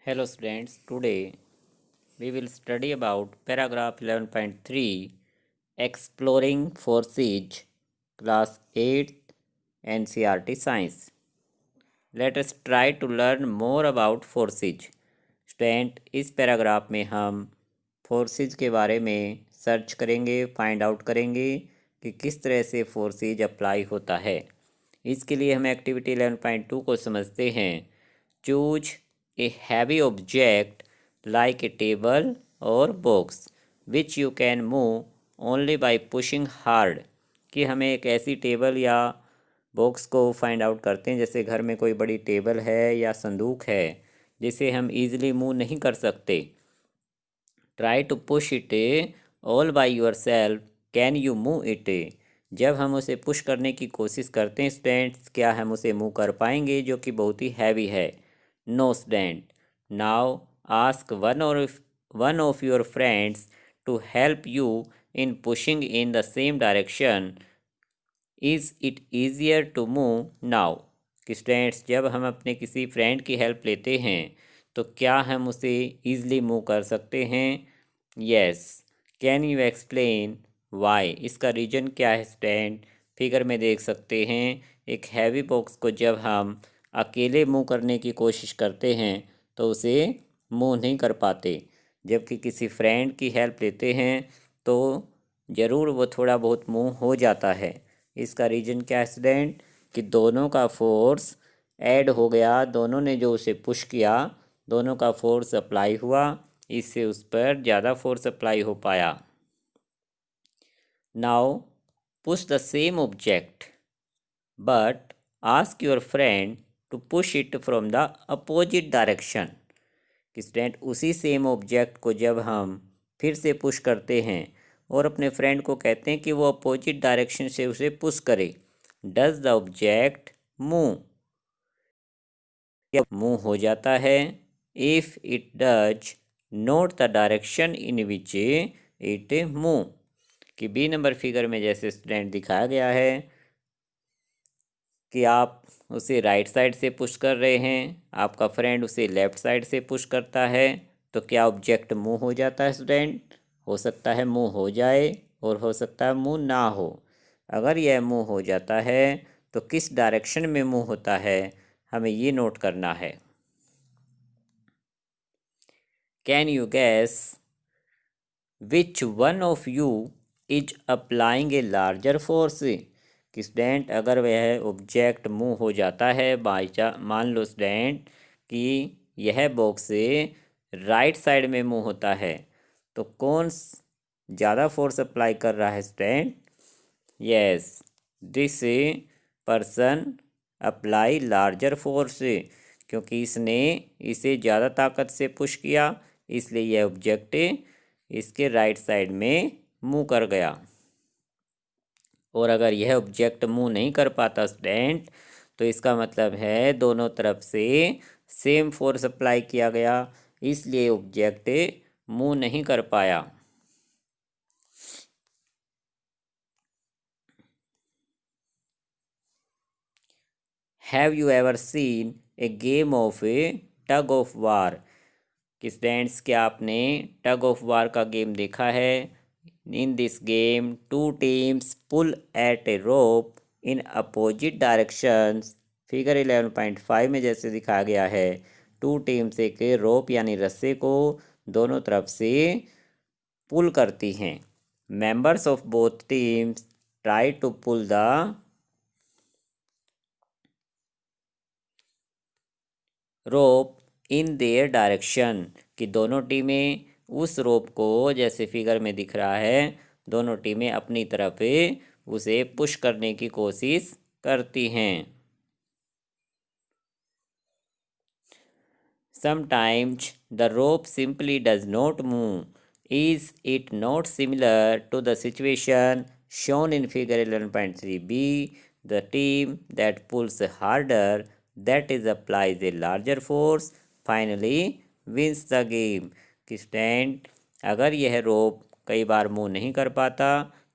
Hello students, today we will study about paragraph 11.3 Exploring Forces, class 8 NCERT Science. Let us try to learn more about forces. Student इस paragraph में हम forces के बारे में search करेंगे, find out करेंगे कि किस तरह से फोर्सेज अप्लाई होता है। इसके लिए हम एक्टिविटी 11.2 को समझते हैं। Choose a heavy object like a table और box which you can move only by pushing hard. कि हमें एक ऐसी टेबल या बॉक्स को फाइंड आउट करते हैं, जैसे घर में कोई बड़ी टेबल है या संदूक है जिसे हम इजीली मूव नहीं कर सकते। Try to push it all by yourself, can you move it. जब हम उसे पुश करने की कोशिश करते हैं स्टूडेंट्स, क्या हम उसे मूव कर पाएंगे जो कि बहुत ही हैवी है। No student. Now ask one of your friends to help you in pushing in the same direction. Is it easier to move now. कि स्टूडेंट्स, जब हम अपने किसी फ्रेंड की हेल्प लेते हैं तो क्या हम उसे ईज़िली मूव कर सकते हैं। Yes. Can you explain why. इसका रीज़न क्या है स्टूडेंट। फिगर में देख सकते हैं, एक हैवी बॉक्स को जब हम अकेले मूव करने की कोशिश करते हैं तो उसे मूव नहीं कर पाते, जबकि किसी फ्रेंड की हेल्प लेते हैं तो ज़रूर वो थोड़ा बहुत मूव हो जाता है। इसका रीज़न क्या है स्टूडेंट, कि दोनों का फोर्स ऐड हो गया, दोनों ने जो उसे पुश किया, दोनों का फोर्स अप्लाई हुआ, इससे उस पर ज़्यादा फोर्स अप्लाई हो पाया। Now push the same object but ask your friend to push it from the opposite direction. कि स्टूडेंट, उसी सेम ऑब्जेक्ट को जब हम फिर से पुश करते हैं और अपने फ्रेंड को कहते हैं कि वो अपोजिट डायरेक्शन से उसे पुश करे, डज द ऑब्जेक्ट मूव। क्या मूव हो जाता है। If it does note the direction in which it move. कि बी नंबर फिगर में जैसे स्टूडेंट दिखाया गया है कि आप उसे राइट साइड से पुश कर रहे हैं, आपका फ्रेंड उसे लेफ़्ट साइड से पुश करता है, तो क्या ऑब्जेक्ट मूव हो जाता है स्टूडेंट। हो सकता है मूव हो जाए और हो सकता है मूव ना हो। अगर यह मूव हो जाता है तो किस डायरेक्शन में मूव होता है, हमें ये नोट करना है। Can you gas which one of you is applying a larger force. कि स्टूडेंट, अगर वह ऑब्जेक्ट मूव हो जाता है, मान लो स्टूडेंट कि यह बॉक्स राइट साइड में मूव होता है, तो कौन ज़्यादा फोर्स अप्लाई कर रहा है student. Yes, this person apply larger force, क्योंकि इसने इसे ज़्यादा ताकत से पुश किया, इसलिए यह ऑब्जेक्ट इसके राइट साइड में मूव कर गया। और अगर यह ऑब्जेक्ट मूव नहीं कर पाता स्टूडेंट, तो इसका मतलब है दोनों तरफ से सेम फोर्स अप्लाई किया गया, इसलिए ऑब्जेक्ट मूव नहीं कर पाया। Have you ever seen A game of A tug of war. कि स्टूडेंट्स, क्या आपने टग ऑफ वार का गेम देखा है। In this game two teams pull at a rope in opposite directions. Figure 11.5 में जैसे दिखाया गया है, टू टीम्स एक रोप यानी रस्से को दोनों तरफ से पुल करती हैं। Members of both teams try to pull the rope in their direction. कि दोनों टीमें उस रोप को, जैसे फिगर में दिख रहा है, दोनों टीमें अपनी तरफ उसे पुश करने की कोशिश करती हैं। Sometimes the rope simply does not move. Is it not similar to the situation shown in figure 11.3b? The team that pulls harder, that is applies a larger force, finally wins the game. कि student, अगर यह रोप कई बार move नहीं कर पाता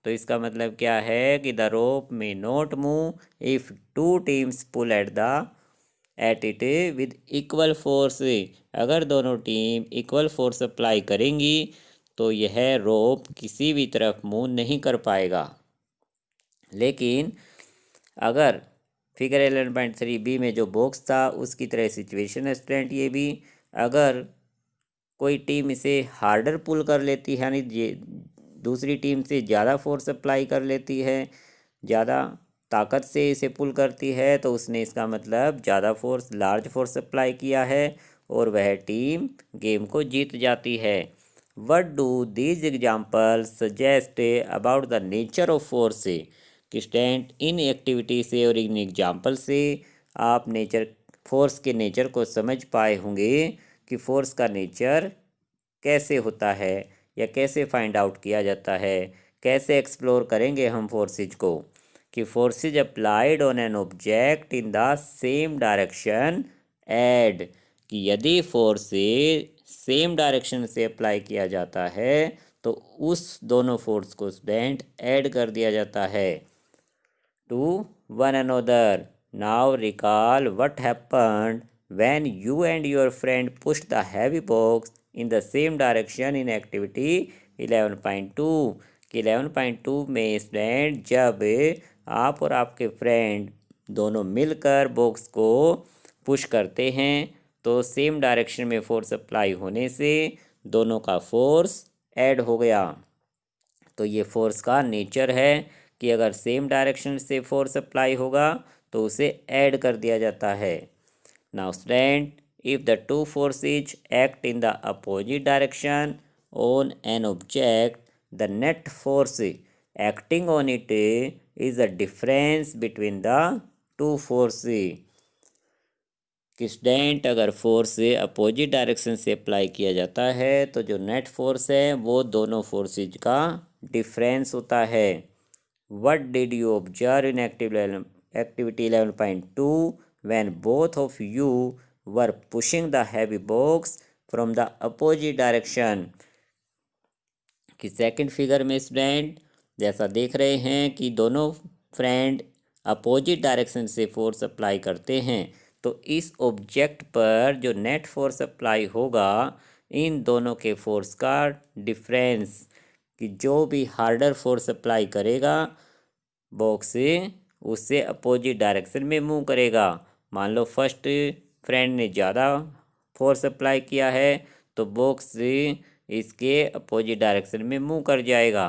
तो इसका मतलब क्या है कि the rope may not move if two teams pull at the at it with equal force. अगर दोनों टीम इक्वल फोर्स अप्लाई करेंगी तो यह रोप किसी भी तरफ मूव नहीं कर पाएगा। लेकिन अगर फिगर 11.3b में जो बॉक्स था उसकी तरह सिचुएशन है स्टूडेंट ये भी, अगर कोई टीम इसे हार्डर पुल कर लेती है, यानी दूसरी टीम से ज़्यादा फोर्स अप्लाई कर लेती है, ज़्यादा ताकत से इसे पुल करती है, तो उसने इसका मतलब ज़्यादा फोर्स, लार्ज फोर्स अप्लाई किया है और वह टीम गेम को जीत जाती है। What do these example suggest about the nature of force? कि स्टूडेंट इन एक्टिविटी से और इन एग्जाम्पल से आप फोर्स के नेचर को समझ पाए होंगे कि फोर्स का नेचर कैसे होता है या कैसे फाइंड आउट किया जाता है, कैसे एक्सप्लोर करेंगे हम फोर्सेज को। कि forces applied on an object in the same direction add, कि यदि फोर्स सेम डायरेक्शन से अप्लाई किया जाता है तो उस दोनों फोर्स को स्टूडेंट ऐड कर दिया जाता है to one another. Now recall what happened when you and your friend pushed the heavy box in the same direction in activity 11.2। कि 11.2 में स्टूडेंट जब आप और आपके फ्रेंड दोनों मिलकर बॉक्स को पुश करते हैं तो सेम डायरेक्शन में फोर्स अप्लाई होने से दोनों का फोर्स ऐड हो गया। तो ये फोर्स का नेचर है कि अगर सेम डायरेक्शन से फोर्स अप्लाई होगा तो उसे ऐड कर दिया जाता है। Now student, if the two forces act in the opposite direction on an object, the net force acting on it is the difference between the two forces। कि student अगर force opposite direction से apply किया जाता है तो जो net force है वो दोनों फोर्सेज का डिफरेंस होता है। What did you observe in activity 11.2 when both of you were pushing the heavy box from the opposite direction? कि सेकंड फिगर में स्टूडेंट जैसा देख रहे हैं कि दोनों फ्रेंड अपोजिट डायरेक्शन से फोर्स अप्लाई करते हैं तो इस ऑब्जेक्ट पर जो नेट फोर्स अप्लाई होगा इन दोनों के फोर्स का डिफरेंस, कि जो भी हार्डर फोर्स अप्लाई करेगा बॉक्स उससे अपोजिट डायरेक्शन में मूव करेगा। मान लो फर्स्ट फ्रेंड ने ज़्यादा फोर्स अप्लाई किया है तो बॉक्स इसके अपोजिट डायरेक्शन में मूव कर जाएगा।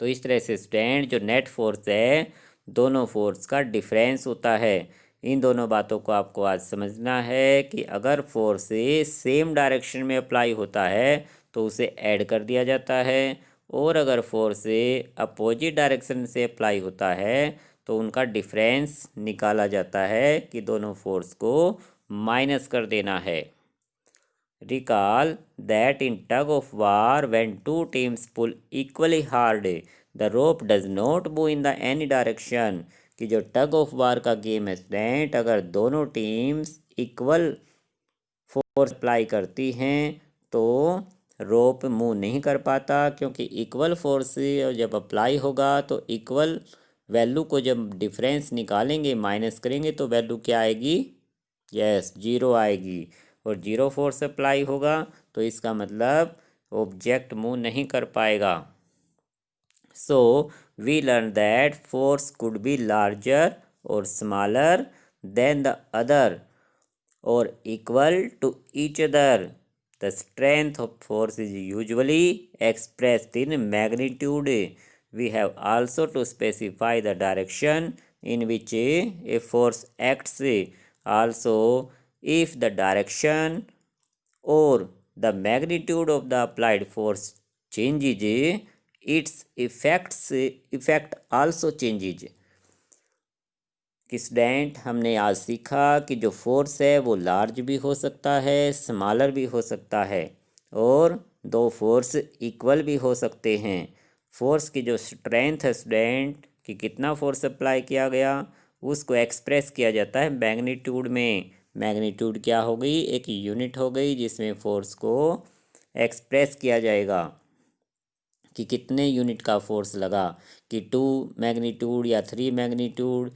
तो इस तरह से स्टूडेंट जो नेट फोर्स है दोनों फोर्स का डिफरेंस होता है। इन दोनों बातों को आपको आज समझना है कि अगर फोर्स सेम डायरेक्शन में अप्लाई होता है तो उसे ऐड कर दिया जाता है और अगर फोर्स अपोजिट डायरेक्शन से अप्लाई होता है तो उनका डिफरेंस निकाला जाता है कि दोनों फोर्स को माइनस कर देना है। Recall that in tug of war, when two teams pull equally hard, the rope does not move in the any direction। कि जो टग ऑफ वार का गेम है स्टूडेंट, अगर दोनों टीम्स इक्वल फोर्स अप्लाई करती हैं तो रोप मूव नहीं कर पाता, क्योंकि इक्वल फोर्स जब अप्लाई होगा तो इक्वल वैल्यू को जब डिफरेंस निकालेंगे माइनस करेंगे तो वैल्यू क्या आएगी? यस, जीरो आएगी। और जीरो फोर्स अप्लाई होगा तो इसका मतलब ऑब्जेक्ट मूव नहीं कर पाएगा। So we learn that force could be larger और स्मॉलर देन द अदर और equal to each other. The strength of force is usually expressed in magnitude. We have also to specify the direction in which a force acts. Also, if the direction or the magnitude of the applied force changes, its effect also changes। कि student हमने आज सीखा कि जो force है वो large भी हो सकता है, स्मॉलर भी हो सकता है और दो फोर्स इक्वल भी हो सकते हैं। फोर्स की जो स्ट्रेंथ है स्टूडेंट कि कितना फोर्स अप्लाई किया गया उसको एक्सप्रेस किया जाता है मैग्नीट्यूड में। मैग्नीट्यूड क्या हो गई? एक यूनिट हो गई जिसमें फोर्स को एक्सप्रेस किया जाएगा कि कितने यूनिट का फोर्स लगा, कि 2 मैग्नीट्यूड या 3 मैग्नीट्यूड,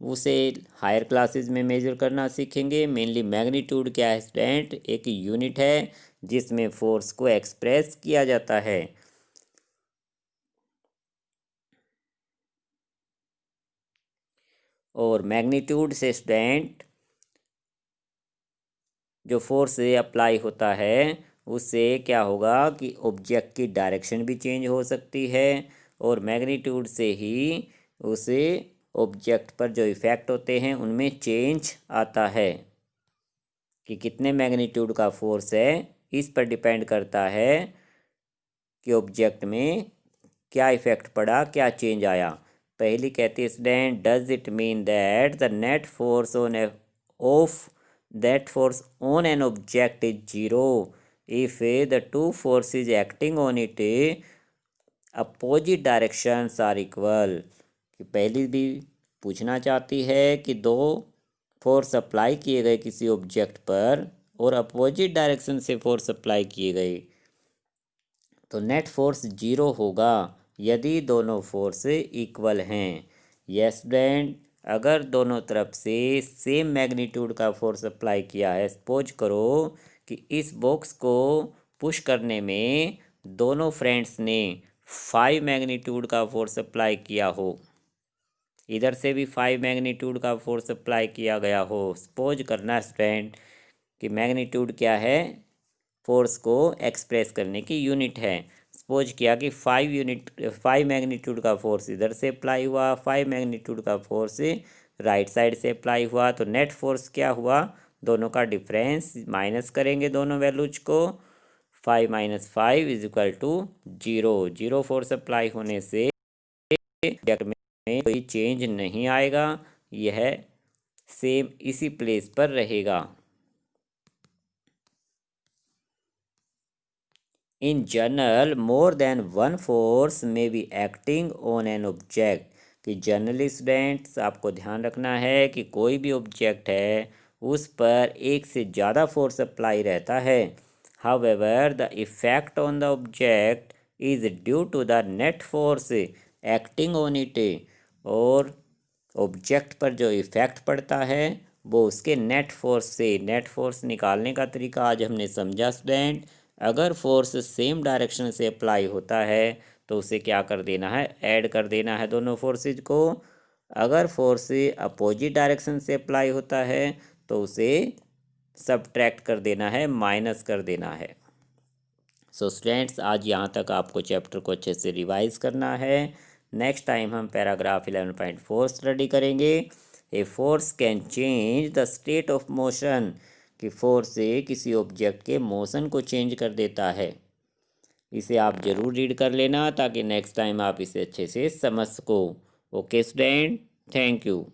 उसे हायर क्लासेस में मेजर करना सीखेंगे। मेनली मैग्नीट्यूड क्या है स्टूडेंट, एक यूनिट है जिसमें फोर्स को एक्सप्रेस किया जाता है। और मैग्नीट्यूड से स्टूडेंट जो फोर्स अप्लाई होता है उससे क्या होगा कि ऑब्जेक्ट की डायरेक्शन भी चेंज हो सकती है, और मैग्नीट्यूड से ही उसे ऑब्जेक्ट पर जो इफ़ेक्ट होते हैं उनमें चेंज आता है। कि कितने मैग्नीट्यूड का फोर्स है इस पर डिपेंड करता है कि ऑब्जेक्ट में क्या इफ़ेक्ट पड़ा, क्या चेंज आया। पहली कहती है student, does it mean that the net force of that force on an object is zero if the two forces acting on it opposite directions are equal. कि पहली भी पूछना चाहती है कि दो फोर्स अप्लाई किए गए किसी ऑब्जेक्ट पर और अपोजिट डायरेक्शन से फोर्स अप्लाई किए गए तो नेट फोर्स जीरो होगा यदि दोनों फोर्स इक्वल हैं। यस फ्रेंड, अगर दोनों तरफ से सेम मैग्नीट्यूड का फोर्स अप्लाई किया है, सपोज करो कि इस बॉक्स को पुश करने में दोनों फ्रेंड्स ने 5 मैग्नीट्यूड का फोर्स अप्लाई किया हो, इधर से भी 5 मैग्नीट्यूड का फोर्स अप्लाई किया गया हो। सपोज करना स्टूडेंट कि मैग्नीट्यूड क्या है, फोर्स को एक्सप्रेस करने की यूनिट है। सपोज किया कि 5 मैग्नीट्यूड का फोर्स इधर से अप्लाई हुआ, 5 मैग्नीट्यूड का फोर्स राइट साइड से अप्लाई हुआ, तो नेट फोर्स क्या हुआ, दोनों का डिफरेंस माइनस करेंगे दोनों वैल्यूज को। 5 - 5 is equal to 0। Zero force apply होने से ऑब्जेक्ट में कोई चेंज नहीं आएगा, यह सेम इसी प्लेस पर रहेगा। In general more than one force may be acting on an object. कि जनरली स्टूडेंट्स आपको ध्यान रखना है कि कोई भी ऑब्जेक्ट है उस पर एक से ज़्यादा फोर्स अप्लाई रहता है। However the effect on the object is due to the net force acting on it. और ऑब्जेक्ट पर जो इफ़ेक्ट पड़ता है वो उसके नेट फोर्स से। नेट फोर्स निकालने का तरीका आज हमने समझा स्टूडेंट। अगर फोर्स सेम डायरेक्शन से अप्लाई होता है तो उसे क्या कर देना है, ऐड कर देना है दोनों फोर्सेज को। अगर फोर्स अपोजिट डायरेक्शन से अप्लाई होता है तो उसे सब्ट्रैक्ट कर देना है, माइनस कर देना है। सो स्टूडेंट्स, आज यहाँ तक आपको चैप्टर को अच्छे से रिवाइज करना है। नेक्स्ट टाइम हम पैराग्राफ 11.4 स्टडी करेंगे। A force can change the state of motion. कि फोर्स से किसी ऑब्जेक्ट के मोशन को चेंज कर देता है। इसे आप ज़रूर रीड कर लेना ताकि नेक्स्ट टाइम आप इसे अच्छे से समझ सको। Okay student, thank you.